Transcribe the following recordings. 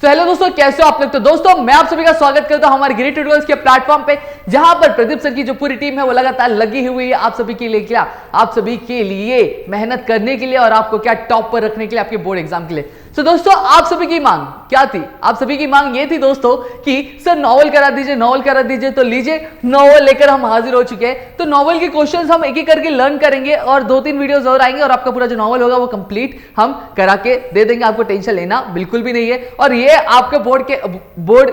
तो हेलो दोस्तों, कैसे हो आप लोग। तो दोस्तों मैं आप सभी का स्वागत करता हूं हमारे गिरी ट्यूटोरियल्स के प्लेटफॉर्म पे, जहां पर प्रदीप सर की जो पूरी टीम है वो लगातार लगी हुई है आप सभी के लिए, क्या आप सभी के लिए मेहनत करने के लिए और आपको क्या टॉप पर रखने के लिए आपके बोर्ड एग्जाम के लिए। तो दोस्तों आप सभी की मांग क्या थी? आप सभी की मांग ये थी दोस्तों कि सर नॉवल करा दीजिए, नॉवल करा दीजिए। तो लीजिए नॉवल लेकर हम हाजिर हो चुके हैं। तो नॉवल के क्वेश्चंस हम एक एक करके लर्न करेंगे और 2-3 वीडियोस और आएंगे और आपका पूरा जो नॉवल होगा वो कंप्लीट हम करा के दे देंगे। आपको टेंशन लेना बिल्कुल भी नहीं है। और ये आपके बोर्ड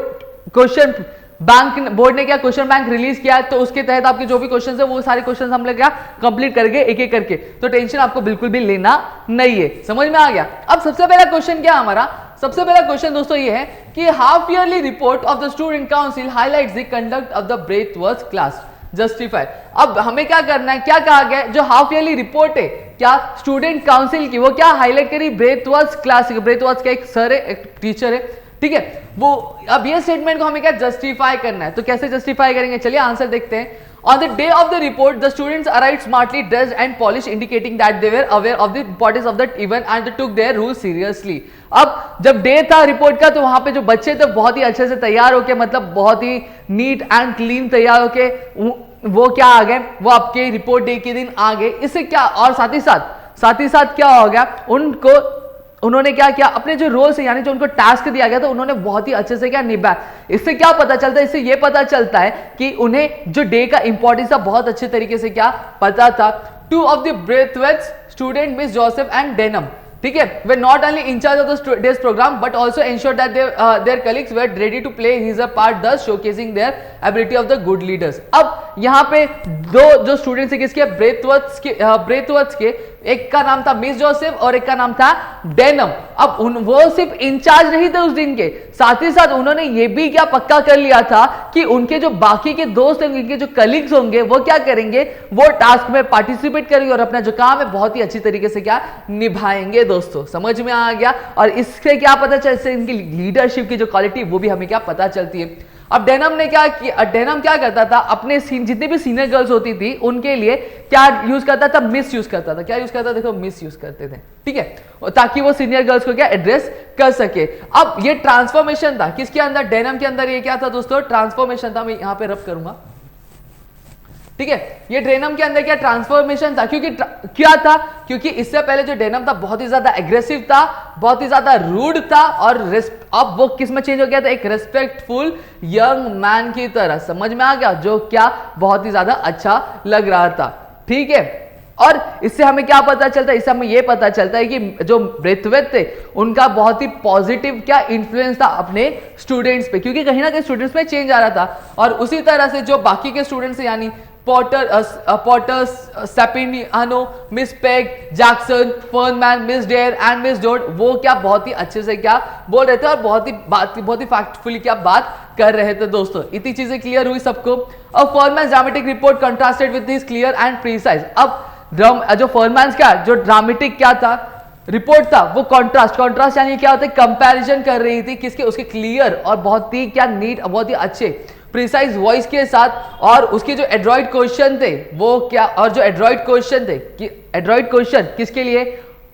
क्वेश्चन बैंक बोर्ड ने क्या क्वेश्चन बैंक रिलीज किया है, तो उसके तहत आपके जो भी क्वेश्चन है वो सारे क्वेश्चन हम लोग क्या कंप्लीट करके एक एक करके। तो टेंशन आपको बिल्कुल भी लेना नहीं है। समझ में आ गया? अब सबसे पहला क्वेश्चन क्या हमारा? सबसे पहला क्वेश्चन दोस्तों ये है कि half yearly report of the student council highlights the conduct of the Braithwaite class, justify. अब हमें क्या करना है, क्या कहा गया है? जो हाफ ईयरली रिपोर्ट है क्या स्टूडेंट काउंसिल की, वो क्या हाईलाइट करी? ब्रेथवर्थ क्लास, ब्रेथवर्थ का एक सर है, एक टीचर है, ठीक है वो। अब ये स्टेटमेंट को हमें क्या जस्टिफाई करना है। तो कैसे जस्टिफाई करेंगे, चलिए आंसर देखते हैं। On the day of the report, the students arrived smartly dressed and polished, indicating that they were aware of the importance of that event and they took their rules seriously. अब जब day था report का, तो वहां पे जो बच्चे थे बहुत ही अच्छे से तैयार होके, मतलब बहुत ही नीट एंड क्लीन तैयार होके वो क्या आ गए, वो आपके रिपोर्ट डे के दिन आ गए। इससे क्या, और साथ ही साथ क्या हो गया, उन्होंने क्या किया, अपने जो रोल्स है यानी जो उनको टास्क दिया गया था उन्होंने बहुत ही अच्छे से क्या निभाया। इससे क्या पता चलता है? इससे ये पता चलता है कि उन्हें जो डे का इंपॉर्टेंस था बहुत अच्छे तरीके से क्या पता था। 2 of the Braithwaite's student Miss Joseph and Denham, ठीक है, they not only incharge of the day's programme but also ensure that their colleagues were ready to play his a part, thus showcasing their ability of the good leaders. अब यहाँ पे दो जो students है किसके? ब्रेथवर्थ के, एक का नाम था मिस जोसेफ और एक का नाम था डेनम। अब वो सिर्फ इंचार्ज नहीं थे उस दिन के, साथ ही साथ उन्होंने ये भी क्या पक्का कर लिया था कि उनके जो बाकी के दोस्त होंगे, उनके जो कलीग्स होंगे, वो क्या करेंगे, वो टास्क में पार्टिसिपेट करेंगे और अपना जो काम है बहुत ही अच्छी तरीके से क्या निभाएंगे। दोस्तों समझ में आ गया? और इससे क्या पता चलता है, इनकी लीडरशिप की जो क्वालिटी वो भी हमें क्या पता चलती है। अब डेनम ने क्या किया, डेनम क्या करता था, अपने जितनी भी सीनियर गर्ल्स होती थी उनके लिए क्या यूज करता था? मिस यूज करता था। क्या यूज करता था? देखो मिस यूज करते थे, ठीक है, ताकि वो सीनियर गर्ल्स को क्या एड्रेस कर सके। अब ये ट्रांसफॉर्मेशन था किसके अंदर? डेनम के अंदर। ये क्या था दोस्तों? ट्रांसफॉर्मेशन था। मैं यहां पे रब करूंगा, ठीक है, ये डेनम के अंदर क्या ट्रांसफॉर्मेशन था। क्योंकि क्या था? क्योंकि इससे पहले जो डेनम था बहुत ही ज्यादा एग्रेसिव था, बहुत ही ज्यादा रूड था, और अब वो किस में चेंज हो गया था? एक रेस्पेक्टफुल यंग मैन की तरह। समझ में आ गया? जो क्या बहुत ही ज्यादा अच्छा लग रहा था, ठीक है। और इससे हमें क्या पता चलता है? इससे हमें यह पता चलता है कि जो ब्रेथवेट थे उनका बहुत ही पॉजिटिव क्या इन्फ्लुएंस था अपने स्टूडेंट्स पे, क्योंकि कहीं ना कहीं स्टूडेंट्स में चेंज आ रहा था। और उसी तरह से जो बाकी के स्टूडेंट्स यानी Potter, Sapiano, Miss Pegg, Jackson, Fernman, Miss Dare and Miss Dodd, वो क्या बहुत ही अच्छे से क्या बोल रहे थे और बहुत ही फैक्टफुली क्या बात कर रहे थे। दोस्तों इतनी चीजें क्लियर हुई सबको। अब Fernman dramatic report contrasted with this clear and precise. अब जो फर्नमैन क्या, जो ड्रामेटिक क्या था रिपोर्ट था, वो कॉन्ट्रास्ट यानी क्या होता है? कंपैरिजन कर रही थी किसके? उसके क्लियर और बहुत ही क्या नीट, बहुत ही अच्छे प्रिसाइज वॉइस के साथ। और उसके जो एड्रॉइड क्वेश्चन थे वो क्या, और जो एड्रॉइड क्वेश्चन थे कि एड्रॉइड क्वेश्चन किसके लिए?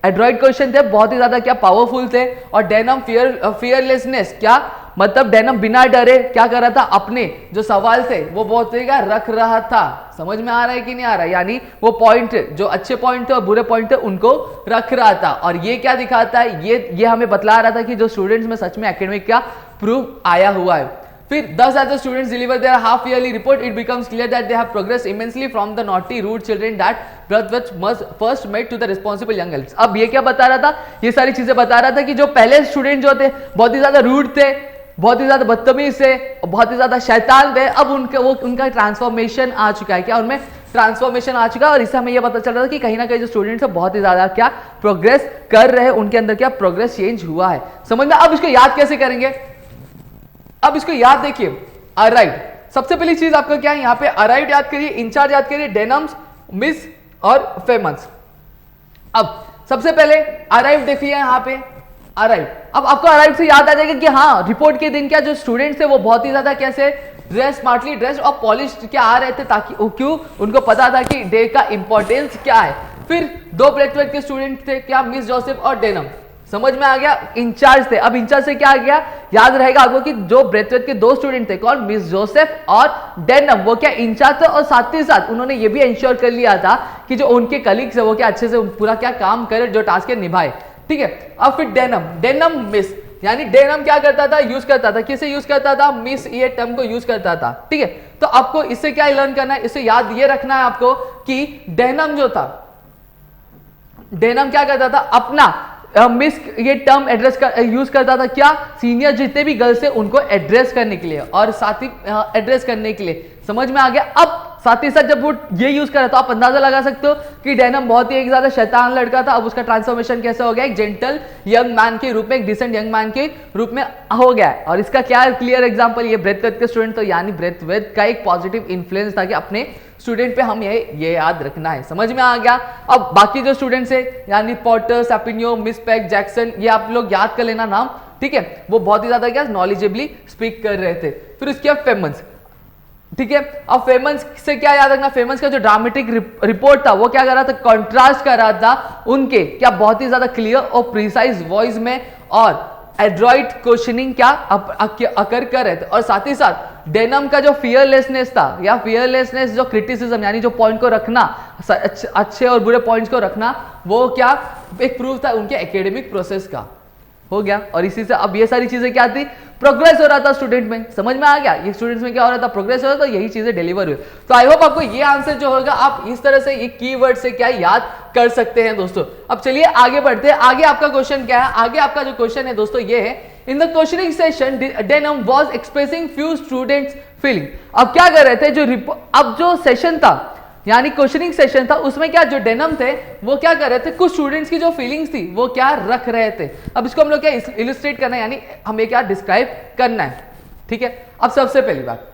एड्रॉइड क्वेश्चन थे बहुत ही ज्यादा क्या पावरफुल थे। और डेनम फियरलेसनेस, क्या मतलब डेनम बिना डरे क्या कर रहा था? अपने जो सवाल थे वो बहुत क्या रख रहा था। समझ में आ रहा है कि नहीं आ रहा है? यानी वो पॉइंट, जो अच्छे पॉइंट थे और बुरे पॉइंट थे, उनको रख रहा था। और ये क्या दिखाता है? ये हमें बतला रहा था कि जो स्टूडेंट्स में सच में एकेडमिक क्या प्रूफ आया हुआ है। फिर thus as the students deliver their half yearly report, it becomes clear that they have progressed immensely from the naughty rude children that Braithwaite must first met to the responsible young adults. अब ये क्या बता रहा था? ये सारी चीजें बता रहा था कि जो पहले स्टूडेंट जो थे बहुत ही ज्यादा रूड थे, बहुत ही ज्यादा बदतमीज थे, बहुत ही ज्यादा शैतान थे, अब उनका ट्रांसफॉर्मेशन आ चुका है। क्या उनमें ट्रांसफॉर्मेशन आ चुका है? और इससे हमें यह पता चल रहा था कि कहीं ना कहीं जो स्टूडेंट्स है बहुत ही ज्यादा क्या प्रोग्रेस कर रहे हैं, उनके अंदर क्या प्रोग्रेस चेंज हुआ है। समझ में? अब इसको याद कैसे करेंगे? अब इसको याद देखिए, अराइव। सबसे पहली चीज आपका क्या है? यहां पे अराइव याद करिए, इंचार्ज याद करिए, डेनम्स, मिस और फेमस। अब सबसे पहले अराइव देखिए यहां पे अराइव। अब आपको अराइव से याद आ जाएगा कि हाँ रिपोर्ट के दिन क्या जो स्टूडेंट्स थे वो बहुत ही ज्यादा कैसे ड्रेस, स्मार्टली ड्रेस्ड और पॉलिश्ड क्या आ रहे थे, ताकि क्यों? उनको पता था कि डे का इंपॉर्टेंस क्या है। फिर दो ब्रेथवेट के स्टूडेंट थे क्या? मिस जोसेफ और डेनम। समझ में आ गया, इंचार्ज थे। अब इंचार्ज से क्या आ गया, याद रहेगा आपको कि जो ब्रेथवेट के दो स्टूडेंट थे कौन, मिस जोसेफ और डेनम, वो क्या इंचार्ज थे और साथ ही साथ उन्होंने ये भी इंश्योर कर लिया था कि जो उनके कलीग्स है वो क्या अच्छे से पूरा क्या काम करे, जो टास्क है निभाए, ठीक है। अब फिर डेनम मिस, यानी डेनम क्या करता था, यूज करता था, किसे यूज करता था, मिस ये टर्म को यूज करता था, ठीक है। तो आपको इससे क्या लर्न करना है, इससे याद ये रखना है आपको कि डेनम जो था, डेनम क्या करता था, अपना मिस ये टर्म यूज करता था, क्या, सीनियर जितने भी गर्ल्स थे उनको एड्रेस करने के लिए और साथ ही एड्रेस करने के लिए। समझ में आ गया। अब साथ ही साथ जब वो ये यूज करा तो आप अंदाजा लगा सकते हो कि डेनम बहुत ही एक ज्यादा शैतान लड़का था, अब उसका ट्रांसफॉर्मेशन कैसे हो गया, एक जेंटल यंग मैन के रूप में, एक डिसेंट यंग मैन के रूप में हो गया। और इसका क्या है क्लियर एग्जांपल, ये ब्रेथवेट के स्टूडेंट, तो यानी ब्रेथवेट का एक पॉजिटिव इन्फ्लुएंस था कि अपने स्टूडेंट पे हम ये याद रखना है। समझ में आ गया। अब बाकी जो स्टूडेंट्स है यानी पॉटर, सैपिनियो, मिस पैक, जैक्सन, ये आप लोग याद कर लेना नाम, ठीक है। वो बहुत ही ज्यादा क्या नॉलेजेबली स्पीक कर रहे थे। फिर उसके बाद फेमस, ठीक है। अब फेमस से क्या याद रखना, फेमस का जो ड्रामेटिक रिपोर्ट था वो क्या कर रहा था, कंट्रास्ट कर रहा था उनके क्या बहुत ही ज्यादा क्लियर और प्रिसाइज वॉइस में और एड्रॉइड क्वेश्चनिंग क्या अकर कर रहे थे। और साथ ही साथ डेनम का जो फियरलेसनेस था या फियरलेसनेस जो क्रिटिसिज्म यानी जो पॉइंट को रखना, अच्छे और बुरे पॉइंट्स को रखना, वो क्या एक प्रूफ था उनके एकेडमिक प्रोसेस का, हो गया। और इसी से अब ये सारी चीजें क्या थी, प्रोग्रेस हो रहा था स्टूडेंट में। समझ में आ गया, ये स्टूडेंट्स में क्या हो रहा था, प्रोग्रेस हो रहा था, तो यही चीजें डिलीवर हुई। तो आई होप आपको ये आंसर जो होगा आप इस तरह से ये कीवर्ड से क्या याद कर सकते हैं दोस्तों। अब चलिए आगे बढ़ते हैं। आगे आपका क्वेश्चन क्या है, आगे आपका जो क्वेश्चन है दोस्तों ये है, in the questioning session denim was expressing few students feeling. अब क्या कर रहे थे, अब जो सेशन था यानी क्वेश्चनिंग सेशन था, उसमें क्या जो डेनम थे वो क्या कर रहे थे, कुछ स्टूडेंट्स की जो फीलिंग्स थी वो क्या रख रहे थे। अब इसको हम लोग क्या इलिस्ट्रेट करना है, यानी हमें क्या डिस्क्राइब करना है, ठीक है। अब सबसे पहली बात,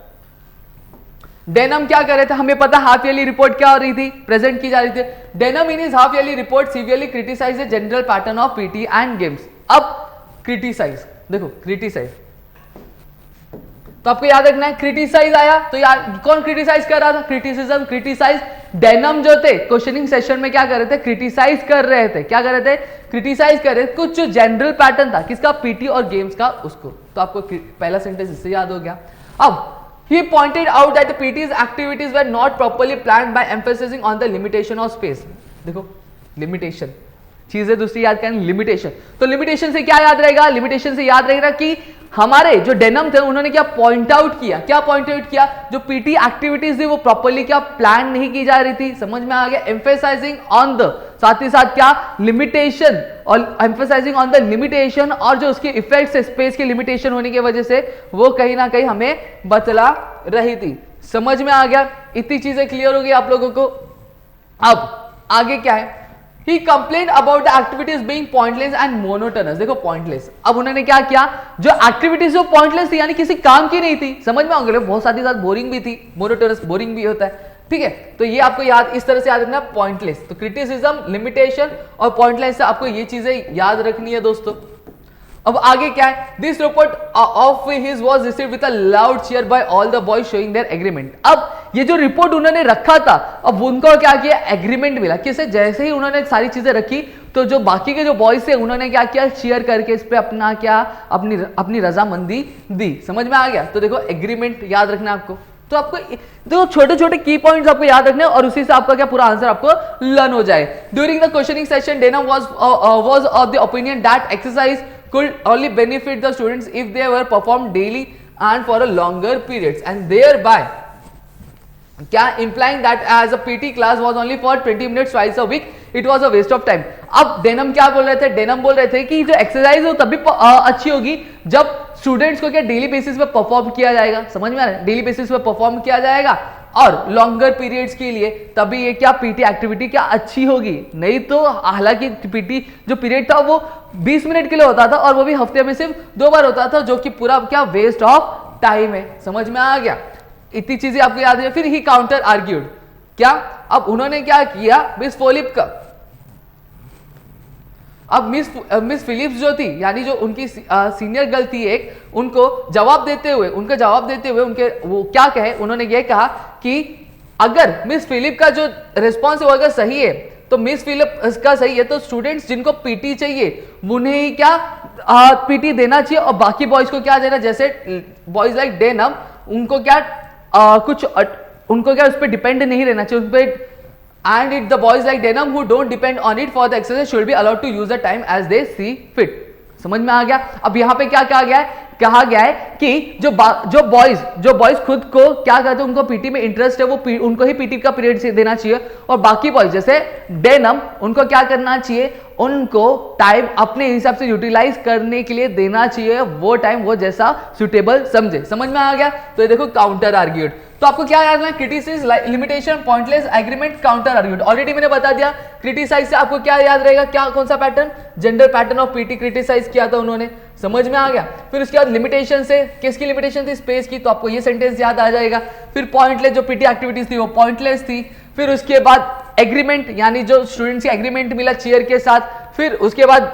डेनम क्या कर रहे थे, हमें पता हाफ ईयरली रिपोर्ट क्या हो रही थी, प्रेजेंट की जा रही थी। Denham in his half yearly report severely criticise the general pattern of PT and games. अब क्रिटिसाइज, देखो क्रिटिसाइज, तो आपको याद रखना है क्रिटिसाइज आया तो यार कौन क्रिटिसाइज कर रहा था, क्रिटिसिज्म, क्रिटिसाइज। डेनम जो थे क्वेश्चनिंग सेशन में क्या कर रहे थे, क्रिटिसाइज कर रहे थे, क्या कर रहे थे, क्रिटिसाइज कर रहे थे कुछ जो जनरल पैटर्न था किसका, पीटी और गेम्स का, उसको। तो आपको पहला सेंटेंस इससे याद हो गया। अब he pointed out that the PT's activities were not properly planned by emphasizing on the limitation of space। देखो लिमिटेशन, चीजें दूसरी याद करें, लिमिटेशन। तो लिमिटेशन से क्या याद रहेगा, लिमिटेशन से याद रहेगा कि हमारे जो डेनम थे उन्होंने क्या पॉइंट आउट किया, क्या पॉइंट आउट किया, जो पीटी एक्टिविटीज थी वो प्रॉपर्ली क्या प्लान नहीं की जा रही थी। समझ में आ गया। एम्फेसाइजिंग ऑन द, साथ ही साथ क्या लिमिटेशन, और एम्फेसाइजिंग ऑन द लिमिटेशन, और जो उसके इफेक्ट्स है स्पेस के लिमिटेशन होने की वजह से वो कहीं ना कहीं हमें बतला रही थी। समझ में आ गया, इतनी चीजें क्लियर हो गई आप लोगों को। अब आगे क्या है, He complained about the activities being pointless and monotonous। देखो pointless, अब उन्होंने क्या किया, जो एक्टिविटीज जो pointless थी यानी किसी काम की नहीं थी, समझ में आ गया, बहुत साथ ही साथ बोरिंग भी थी, monotonous बोरिंग भी होता है, ठीक है। तो ये आपको याद इस तरह से याद रखना, pointless। तो क्रिटिसिज्म, लिमिटेशन और pointless से आपको ये चीजें याद रखनी है दोस्तों। अब आगे क्या है, this report of his was received with a loud cheer by all the boys showing their agreement. अब ये जो रिपोर्ट उन्होंने रखा था, अब उनको क्या किया, एग्रीमेंट मिला, किसे, जैसे ही उन्होंने सारी चीजें रखी तो जो बाकी के जो बॉयज थे उन्होंने क्या किया, चीयर करके इस पे अपना क्या अपनी रजामंदी दी। समझ में आ गया। तो देखो एग्रीमेंट याद रखना आपको। तो आपको देखो छोटे छोटे की पॉइंट्स आपको याद रखने और उसी से आपका क्या पूरा आंसर आपको लर्न हो जाए। During the questioning session denim was of the opinion that exercise could only benefit the students if they were performed daily and for a longer periods, and thereby क्या implying that as a PT class was only for 20 minutes twice a week, it was a waste of time। अब denim क्या बोल रहे थे, denim बोल रहे थे कि जो एक्सरसाइज हो तभी अच्छी होगी जब स्टूडेंट्स को क्या डेली बेसिस पे परफॉर्म किया जाएगा। समझ में आ रहा है, डेली बेसिस पे परफॉर्म किया जाएगा और लॉन्गर पीरियड्स के लिए, तभी ये क्या पीटी एक्टिविटी क्या अच्छी होगी। नहीं तो हालांकि पीटी जो पीरियड था वो 20 मिनट के लिए होता था और वो भी हफ्ते में सिर्फ 2 बार होता था, जो कि पूरा क्या वेस्ट ऑफ टाइम है। समझ में आ गया, इतनी चीजें आपको याद है। फिर ही काउंटर आर्ग्यूड, क्या, अब उन्होंने क्या किया, मिस फोलिप का, अब मिस फिलिप्स जो थी यानी जो उनकी सीनियर गर्ल थी एक, उनको जवाब देते हुए उनके वो क्या कहे, उन्होंने ये कहा कि अगर मिस फिलिप का जो रिस्पॉन्स है वो अगर सही है तो मिस फिलिप इसका सही है। तो स्टूडेंट्स जिनको पीटी चाहिए उन्हें ही क्या पीटी देना चाहिए, और बाकी बॉयज को क्या देना, जैसे बॉयज लाइक डेनम उनको क्या उनको क्या उस पर डिपेंड नहीं रहना चाहिए उस पर। And it the boys like Denham who don't depend on it for the exercise should be allowed to use the time as they see fit. समझ में आ गया। अब यहां पे क्या कहा गया है कि जो बॉयज खुद को क्या कहते हैं, उनको पीटी में इंटरेस्ट है, वो उनको ही पीटी का पीरियड देना चाहिए, और बाकी बॉयज जैसे डेनम उनको क्या करना चाहिए, उनको टाइम अपने हिसाब से यूटिलाइज करने के लिए देना चाहिए, वो टाइम वो जैसा सुटेबल समझे। समझ में आ गया। तो ये देखो काउंटर आर्ग्यूड। तो आपको क्या याद रखना, criticise, limitation, pointless, agreement, counter argued. Already मैंने बता दिया। क्रिटिसाइज से आपको क्या याद रहेगा, क्या कौन सा pattern, gender pattern of PT criticise किया था उन्होंने। समझ में आ गया। फिर उसके बाद लिमिटेशन से, किसकी लिमिटेशन थी, स्पेस की, तो आपको ये सेंटेंस याद आ जाएगा। फिर पॉइंटलेस, जो पीटी एक्टिविटीज थी वो पॉइंटलेस थी। फिर उसके बाद एग्रीमेंट, यानी जो स्टूडेंट्स की एग्रीमेंट मिला चेयर के साथ। फिर उसके बाद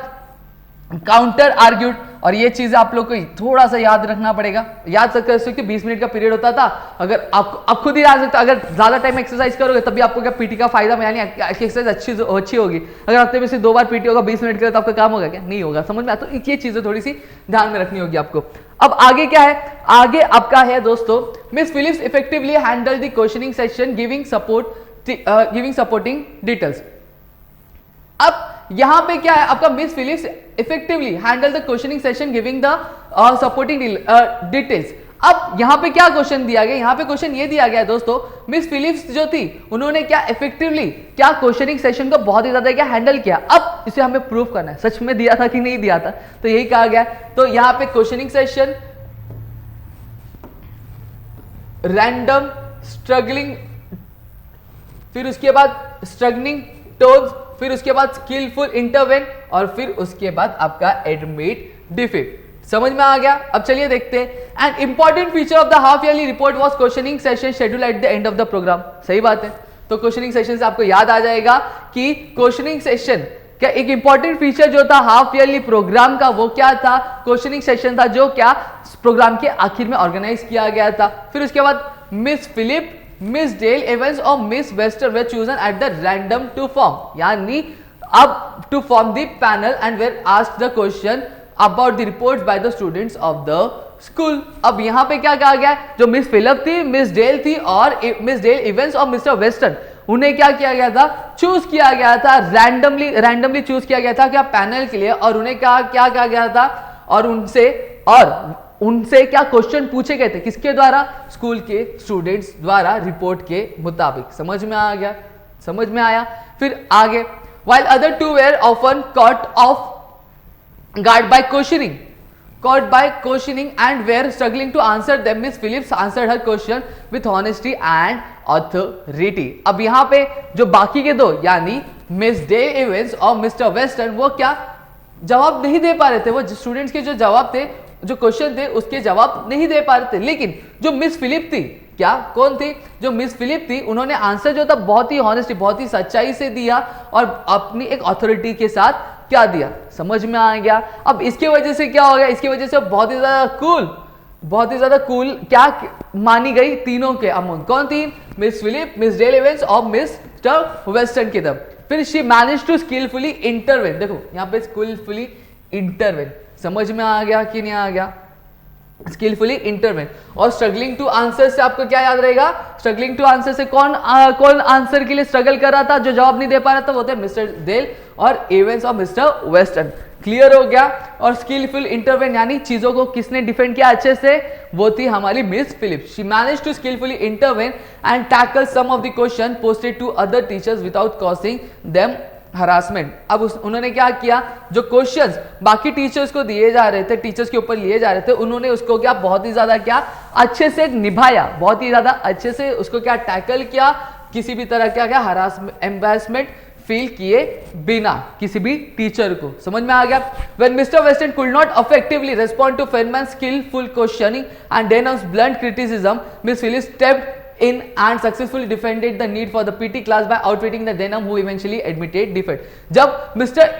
काउंटर आर्ग्यूड, और ये चीज आप लोग को थोड़ा सा याद रखना पड़ेगा। याद कर सकते 20 मिनट का पीरियड होता था। अगर आप खुद ही याद सकते, अगर ज्यादा टाइम एक्सरसाइज करोगे तभी आपको क्या पीटी का फायदा, यानी एक्सरसाइज अच्छी होगी। अगर हफ्ते में से 2 बार पीटी होगा 20 मिनट के लिए, तो आपका काम होगा क्या, नहीं होगा। समझ में आता। तो ये चीजें थोड़ी सी ध्यान में रखनी होगी आपको। अब आगे क्या है, आगे आपका है दोस्तों, Miss Phillips effectively handle the questioning session giving supporting details. अब यहां पे क्या है आपका, Miss Phillips effectively handle the questioning session giving the supporting details. अब यहां पे क्या क्वेश्चन दिया गया, यहां पे क्वेश्चन ये दिया गया दोस्तों, मिस फिलिप्स जो थी उन्होंने क्या इफेक्टिवली क्या क्वेश्चनिंग सेशन को बहुत ही ज्यादा क्या हैंडल किया। अब इसे हमें प्रूव करना है सच में दिया था कि नहीं दिया था, तो यही कहा गया। तो यहां पे क्वेश्चनिंग सेशन, रैंडम, स्ट्रगलिंग, फिर उसके बाद स्ट्रगलिंग टोन्स, फिर उसके बाद स्किलफुल इंटरवेन, और फिर उसके बाद आपका एडमिट डिफिट। समझ में आ गया। अब चलिए देखते हैं। An important feature of the half yearly report was questioning session schedule at the end of the programme. सही बात है। तो क्वेश्चनिंग सेशन से आपको याद आ जाएगा कि क्वेश्चनिंग सेशन क्या एक इंपॉर्टेंट फीचर जो था हाफ ईयरली प्रोग्राम का, वो क्या था, क्वेश्चनिंग सेशन था, जो क्या प्रोग्राम के आखिर में ऑर्गेनाइज किया गया था। फिर उसके बाद Miss Philip, Miss Dale Evans और Miss Weston they chosen at the random to form, यानी अब to form the panel and were asked the question about the reports by the students of the school. अब यहां पे क्या कहा गया, जो मिस फिलिप थी, मिस डेल थी और मिस डेल इवेंस और मिस्टर वेस्टर्न, उन्हें क्या किया गया था, चूज किया गया था, रैंडमली चूज किया गया था क्या पैनल के लिए, और उन्हें क्या कहा गया था, और उनसे क्या क्वेश्चन पूछे गए थे, किसके द्वारा, स्कूल के स्टूडेंट्स द्वारा रिपोर्ट के मुताबिक। समझ में आ गया, समझ में आया। फिर आगे, while other two were often caught off guard by questioning and were struggling to answer them, Miss Phillips answered her question with honesty and authority। अब यहां पे जो बाकी के दो, यानी मिस डे इवेंस और मिस्टर वेस्टर्न, वो क्या जवाब नहीं दे पा रहे थे। वो स्टूडेंट्स के जो जवाब थे, जो क्वेश्चन थे, उसके जवाब नहीं दे पा रहे थे। लेकिन जो मिस फिलिप थी, क्या कौन थी, जो मिस फिलिप थी, उन्होंने आंसर जो था बहुत ही ऑनेस्टी, बहुत ही सच्चाई से दिया, और अपनी एक अथॉरिटी के साथ क्या दिया। समझ में आ गया। अब इसके वजह से क्या हो गया, इसकी वजह से बहुत ही ज्यादा कूल क्या मानी गई तीनों के अमंग। कौन थी, Miss Philip, Miss Dale Evans और मिस्टर वेस्टर्न की तरफ। फिर she manage to skilfully intervene. देखो यहाँ पे स्किलफुली इंटरवेन, समझ में आ गया कि नहीं आ गया, स्किलफुली इंटरवेन। और स्ट्रगलिंग टू आंसर से आपको क्या याद रहेगा, स्ट्रगलिंग टू आंसर से कौन आंसर के लिए स्ट्रगल कर रहा था, जो जवाब नहीं दे पा रहा था, वो थे मिस्टर डेल और एवेंस और मिस्टर वेस्टर्न। क्लियर हो गया। और स्किलफुल इंटरवेन यानी चीजों को किसने डिफेंड किया अच्छे से, वो थी हमारी Miss Phillips. She manage to skilfully intervene and tackle some of the question posted to other teachers without causing them harassment. अब उन्होंने क्या किया, जो क्वेश्चंस बाकी टीचर्स को दिए जा रहे थे, टीचर्स के ऊपर लिए जा रहे थे, उन्होंने उसको क्या बहुत ही ज्यादा क्या अच्छे से निभाया, बहुत ही ज्यादा अच्छे से उसको क्या टैकल किया, किसी भी तरह क्या हरासमेंट, एम्बैरेसमेंट फील किए बिना किसी भी टीचर को। समझ में आ गया। When Mr. Weston could not effectively respond to Feynman's skillful questioning and Denham's blunt criticism, Miss Phillips stepped in and successfully defended the need for the PT class by outwitting the Denham who eventually admitted defeat. जब mister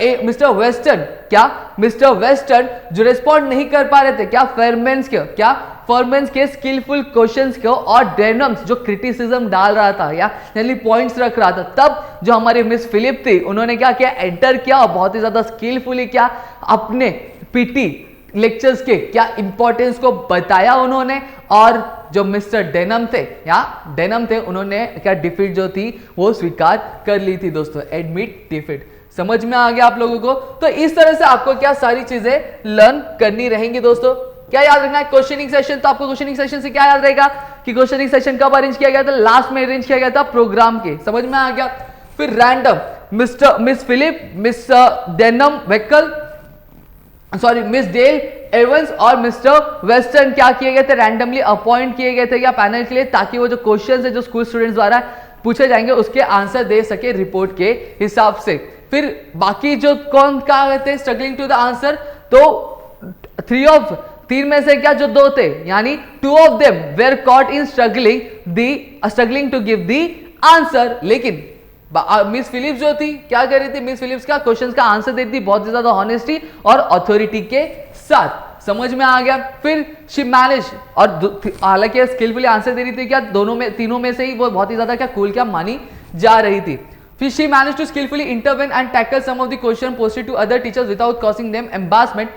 western जो respond नहीं कर पा रहे थे फॉरमेंस के skilful questions को और डेनम्स जो क्रिटिसिज्म डाल रहा था यानी पॉइंट्स रख रहा था, तब जो हमारी मिस फिलिप थी उन्होंने क्या किया, एंटर किया और बहुत ही ज्यादा स्किलफुली क्या अपने पीटी लेक्चर्स के क्या इंपॉर्टेंस को बताया उन्होंने, और जो मिस्टर डेनम थे उन्होंने क्या डिफीट जो थी वो स्वीकार कर ली थी दोस्तों, एडमिट डिफीट। समझ में आ गया आप लोगों को? तो इस तरह से आपको क्या सारी चीजें लर्न करनी रहेंगी दोस्तों। क्या याद रखना है, क्वेश्चनिंग सेशन। तो आपको क्वेश्चनिंग सेशन से क्या याद रहेगा कि क्वेश्चनिंग सेशन कब अरेंज किया गया था, लास्ट में अरेंज किया गया था प्रोग्राम के। समझ में आ गया? फिर रैंडम मिस फिलिप, मिस डेनम वेकल, सॉरी मिस डेल एवंस और मिस्टर वेस्टर्न क्या किए गए थे, रैंडमली अपॉइंट किए गए थे क्या पैनल के लिए, ताकि वो जो क्वेश्चंस है जो स्कूल स्टूडेंट्स द्वारा पूछे जाएंगे उसके आंसर दे सके रिपोर्ट के हिसाब से। फिर बाकी जो कौन कहा गए थे स्ट्रगलिंग टू द आंसर, तो तीन में से क्या जो दो थे यानी 2 of them were caught in struggling to give the answer। लेकिन मिस फिलिप्स जो थी क्या कर रही थी, मिस फिलिप्स का क्वेश्चंस का आंसर देती थी बहुत ज्यादा ऑनेस्टी और अथॉरिटी के साथ। समझ में आ गया? फिर शी मैनेज, और हालांकि स्किलफुली आंसर दे रही थी क्या तीनों में से ही वो बहुत ही ज्यादा क्या कूल क्या मानी जा रही थी। फिर she managed to skillfully intervene and tackle some of the question posted to other teachers without causing them embarrassment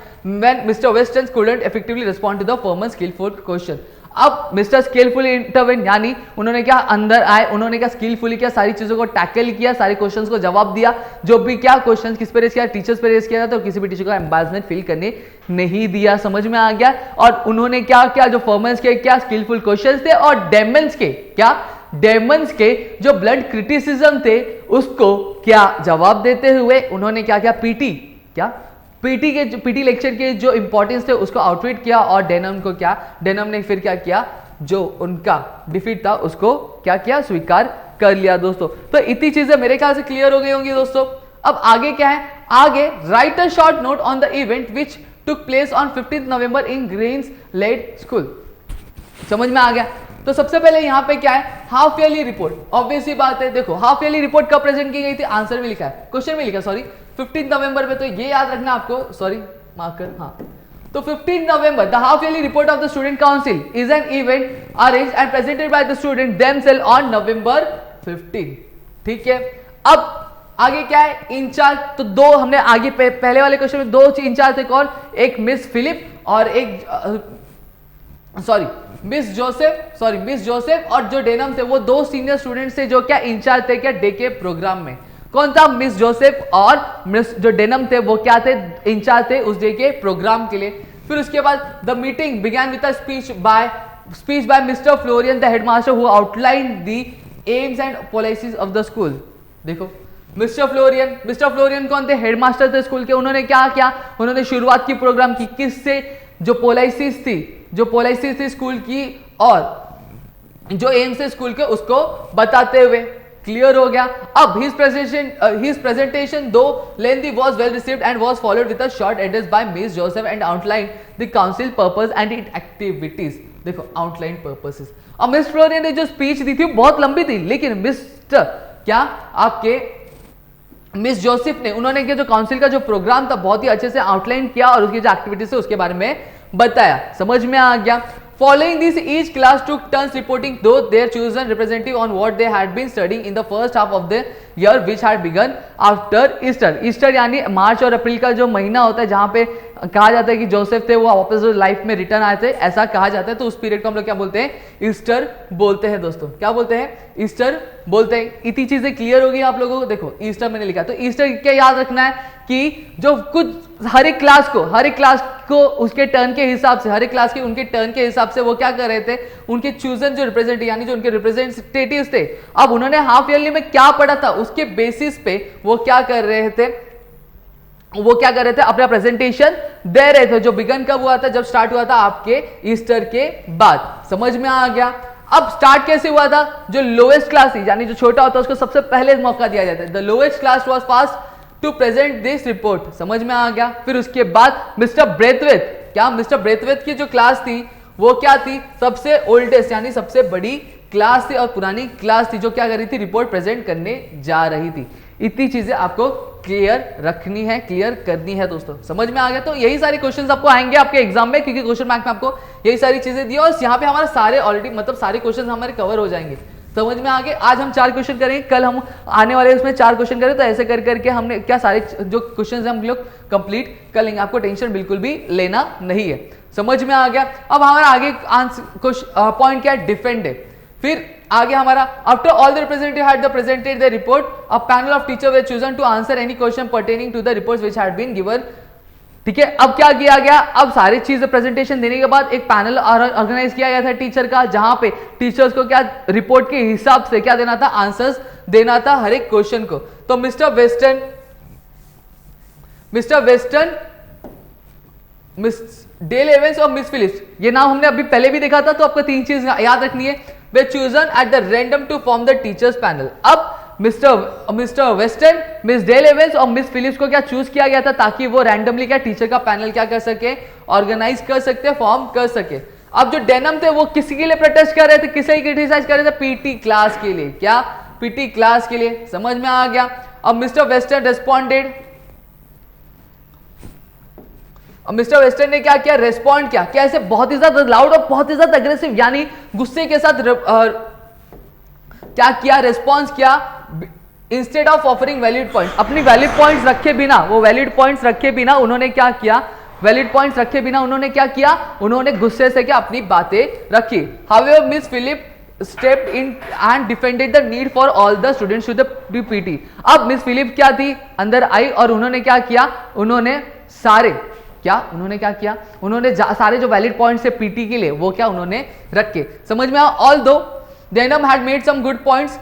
when Mr. Weston couldn't effectively respond to the former skillful question। अब mister skilfully intervene यानी उन्होंने क्या अंदर आए, उन्होंने क्या skilfully क्या सारी चीजों को टैकल किया, सारे क्वेश्चंस को जवाब दिया, जो भी क्या क्वेश्चंस किस पे रेस किया, टीचर्स पे रेस किया था, तो किसी भी टीचर को एम्बैरेसमेंट फील करने नहीं दिया। समझ में आ गया? और उन्होंने क्या क्या जो फॉर्मर्स के क्या स्किलफुल क्वेश्चंस थे और डेमंस के जो ब्लंट क्रिटिसिज्म थे उसको क्या जवाब देते हुए उन्होंने क्या क्या पीटी लेक्चर के जो इंपॉर्टेंस थे उसको आउटविट किया, और डेनम ने फिर क्या किया, जो उनका डिफीट था उसको क्या किया, स्वीकार कर लिया दोस्तों। तो इतनी चीजें मेरे ख्याल से क्लियर हो गई होंगी दोस्तों। अब आगे क्या है, आगे write a short note on the event which took place on 15 November in Greenslade school. समझ में आ गया? तो सबसे पहले यहां पे क्या है, हाफ ईयरली रिपोर्ट। ऑब्वियस ही बात है, देखो हाफ ईयरली रिपोर्ट कब प्रेजेंट की गई थी, आंसर में लिखा है, क्वेश्चन में लिखा 15 नवंबर पे, तो ये याद रखना आपको, मार्कर, हाँ। तो 15 November the half yearly report of the student council is an event arranged and presented by the student themselves on November 15। ठीक है, अब आगे क्या है, इंचार्ज। तो दो हमने आगे पहले वाले क्वेश्चन में दो इंचार्ज थे, कौन, एक मिस फिलिप और एक मिस जोसेफ और जो डेनम थे, वो दो सीनियर स्टूडेंट्स थे जो क्या इंचार्ज थे क्या डे के प्रोग्राम में। कौन था, मिस जोसेफ, और मिस जो डेनम थे वो क्या थे, इंचार्ज थे उस डे के प्रोग्राम के लिए। फिर उसके बाद the meeting began with a speech bye mister Florian the headmaster who outlined the AIIMS and policies of the school. देखो मिस्टर फ्लोरियन कौन थे, हेडमास्टर थे स्कूल के। उन्होंने क्या किया, उन्होंने शुरुआत की प्रोग्राम की किससे, जो पॉलिसीज थी स्कूल की और जो एम्स है स्कूल के उसको बताते हुए। क्लियर हो गया? अब his presentation though lengthy was well received and was followed with a short address by Miss Joseph and outlined the council purpose and its activities। देखो outlined purposes। अब मिस फ्लोरियन ने जो स्पीच दी थी बहुत लंबी थी, लेकिन मिस जोसेफ ने उन्होंने जो काउंसिल का जो प्रोग्राम था बहुत ही अच्छे से आउटलाइन किया और उसकी जो एक्टिविटीज है उसके बारे में बताया। समझ में आ गया? Following this, each class took turns reporting though their chosen representative on what they had been studying in the first half of the year, which had begun after Easter। Easter यानी मार्च और अप्रैल का जो महीना होता है जहां पे कहा जाता है कि जोसेफ थे वो वापस लाइफ में रिटर्न आए थे, ऐसा कहा जाता है। तो उस पीरियड को हम लोग क्या बोलते हैं, ईस्टर बोलते हैं दोस्तों। क्या बोलते हैं, ईस्टर बोलते हैं। इतनी चीजें क्लियर हो गई आप लोगों को। देखो ईस्टर मैंने लिखा, तो ईस्टर क्या याद रखना है कि जो कुछ हर एक क्लास को उसके टर्न के हिसाब से, हर एक क्लास के उनके टर्न के हिसाब से वो क्या कर रहे थे, उनके चूजन जो रिप्रेजेंटेटिव यानी जो उनके रिप्रेजेंटेटिव्स थे, अब उन्होंने हाफ ईयरली में क्या पढ़ा था उसके बेसिस पे वो क्या कर रहे थे, अपना प्रेजेंटेशन दे रहे थे। जो बिगन कब हुआ था, जब स्टार्ट हुआ था आपके ईस्टर के बाद। समझ में आ गया? अब स्टार्ट कैसे हुआ था, जो लोएस्ट क्लास थी यानी जो छोटा होता है उसको सबसे पहले मौका दिया जाता है। The lowest class was first to present this report. समझ में आ गया? फिर उसके बाद मिस्टर ब्रेथवेथ की जो क्लास थी वो क्या थी, सबसे ओल्डेस्ट यानी सबसे बड़ी क्लास थी और पुरानी क्लास थी जो क्या कर रही थी, रिपोर्ट प्रेजेंट करने जा रही थी। इतनी चीजें आपको क्लियर रखनी है, क्लियर करनी है दोस्तों। समझ में आ गया? तो यही सारी क्वेश्चंस आपको आएंगे आपके एग्जाम में, क्योंकि क्वेश्चन बैंक में आपको यही सारी चीजें दी और यहाँ पे हमारे सारे ऑलरेडी मतलब सारे क्वेश्चन हमारे कवर हो जाएंगे। समझ में आ गए? आज हम 4 क्वेश्चन करेंगे, कल हम आने वाले उसमें 4 क्वेश्चन करें, तो ऐसे कर करके हमने क्या सारे जो क्वेश्चन हम लोग कंप्लीट कर लेंगे। आपको टेंशन बिल्कुल भी लेना नहीं है। समझ में आ गया? अब हमारा आगे पॉइंट क्या है, डिफेंड है। फिर आगे हमारा after all the representative had presented the report, a panel of teacher were chosen to answer any question pertaining to the reports which had been given. ठीक है, अब क्या किया गया, अब सारी चीजें प्रेजेंटेशन देने के बाद एक पैनल ऑर्गेनाइज किया गया था टीचर का, जहां पे टीचर्स को क्या रिपोर्ट के हिसाब से क्या देना था, आंसर्स देना था हर एक क्वेश्चन को। तो mister Western, miss Dale Evans और मिस फिलिप्स, ये नाम हमने अभी पहले भी देखा था, तो आपको 3 चीज याद रखनी है। Were chosen at the random to form the teachers panel. अब mister Western, miss Dale Evans और मिस फिलिप्स को क्या चूज किया गया था, ताकि वो रैंडमली क्या टीचर का पैनल क्या कर सके, ऑर्गेनाइज कर सकते, फॉर्म कर सके। अब जो डेनम थे वो किसी के लिए प्रोटेस्ट कर रहे थे, किसे क्रिटिसाइज कर रहे थे, पीटी क्लास के लिए। क्या? पीटी क्लास के लिए। समझ में आ गया? अब mister western responded, mister western ने क्या किया, रेस्पॉन्ड किया। कैसे? बहुत ही ज्यादा लाउड और बहुत ही ज्यादा अग्रेसिव, यानी गुस्से के साथ क्या किया, रेस्पॉन्स किया। Instead of offering valid point, अपनी वैलिड पॉइंट्स रखे बिना, वो वैलिड पॉइंट्स रखे बिना उन्होंने क्या किया, वैलिड पॉइंट्स रखे बिना उन्होंने क्या किया, उन्होंने गुस्से से क्या अपनी बातें रखी। However Miss Phillip stepped in and defended the need for all the students to the PT। अब मिस फिलिप क्या थी, अंदर आई और उन्होंने क्या किया, उन्होंने सारे जो वैलिड पॉइंट्स है पीटी के लिए वो क्या उन्होंने रखे। समझ में? Although Denham had made some good points,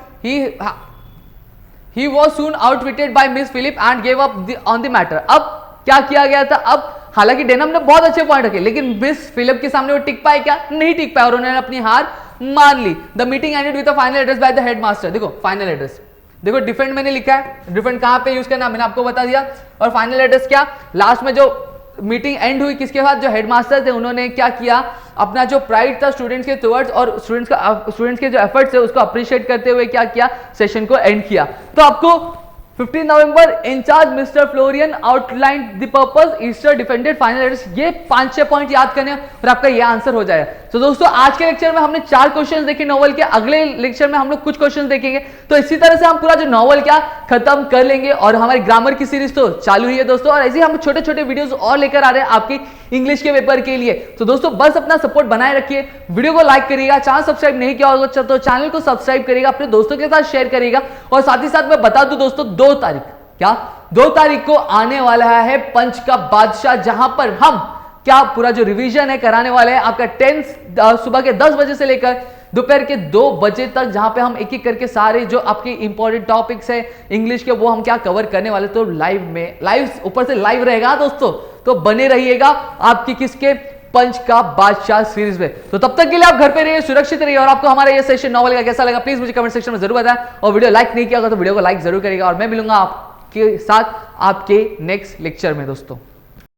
he was soon outwitted by Miss Philip and gave up on the matter। अब क्या किया गया था, अब हालांकि डेनम ने बहुत अच्छे पॉइंट रखे, लेकिन मिस फिलिप के सामने वो टिक पाए क्या, नहीं टिक पाए और उन्होंने अपनी हार मान ली। The meeting ended with a final address by the headmaster. देखो फाइनल एड्रेस, देखो डिफेंड मैंने लिखा है, डिफेंड कहां पे यूज करना मैंने आपको बता दिया, और फाइनल एड्रेस क्या, लास्ट में जो मीटिंग एंड हुई किसके साथ, जो हेडमास्टर थे उन्होंने क्या किया, अपना जो प्राइड था स्टूडेंट्स के टुवर्ड्स और स्टूडेंट्स के जो एफर्ट्स है उसको अप्रिशिएट करते हुए क्या किया, सेशन को एंड किया। तो आपको 15 नवंबर incharge mister Florian outline the purpose, Easter defended, final address. ये 5-6 पॉइंट याद करने और आपका ये आंसर हो जाएगा। तो दोस्तों आज के लेक्चर में हमने 4 क्वेश्चंस देखे नॉवल के, अगले लेक्चर में हम लोग कुछ क्वेश्चंस देखेंगे। तो इसी तरह से हम पूरा जो नॉवल क्या खत्म कर लेंगे और हमारी ग्रामर की सीरीज तो चालू ही है दोस्तों, और ऐसे ही हम छोटे छोटे वीडियोस और लेकर आ रहे हैं आपकी इंग्लिश के पेपर के लिए। तो दोस्तों बस अपना सपोर्ट बनाए रखिए, वीडियो को लाइक करिएगा, चैनल सब्सक्राइब नहीं किया होगा तो चैनल को सब्सक्राइब करिएगा, अपने दोस्तों के साथ शेयर करिएगा। और साथ ही साथ मैं बता दूं दोस्तों 2 तारीख, क्या 2 तारीख को आने वाला है पंच का बादशाह, जहां पर हम क्या पूरा जो रिवीजन है कराने वाले हैं आपका 10 सुबह के 10 बजे से लेकर दोपहर के 2 बजे तक, जहां पे हम एक एक करके सारे जो आपके इंपॉर्टेंट टॉपिक्स है इंग्लिश के वो हम क्या कवर करने वाले। तो लाइव में, लाइव ऊपर से लाइव रहेगा दोस्तों, तो बने रहिएगा आपकी किसके, पंच का बादशाह सीरीज में। तो तब तक के लिए आप घर पे रहिए, सुरक्षित रहिए, और आपको हमारा ये सेशन नॉवल का कैसा लगा प्लीज मुझे कमेंट सेक्शन में जरूर बताएं, और वीडियो लाइक नहीं किया होगा तो वीडियो को लाइक जरूर करिएगा, और मैं मिलूंगा आपके साथ आपके नेक्स्ट लेक्चर में दोस्तों।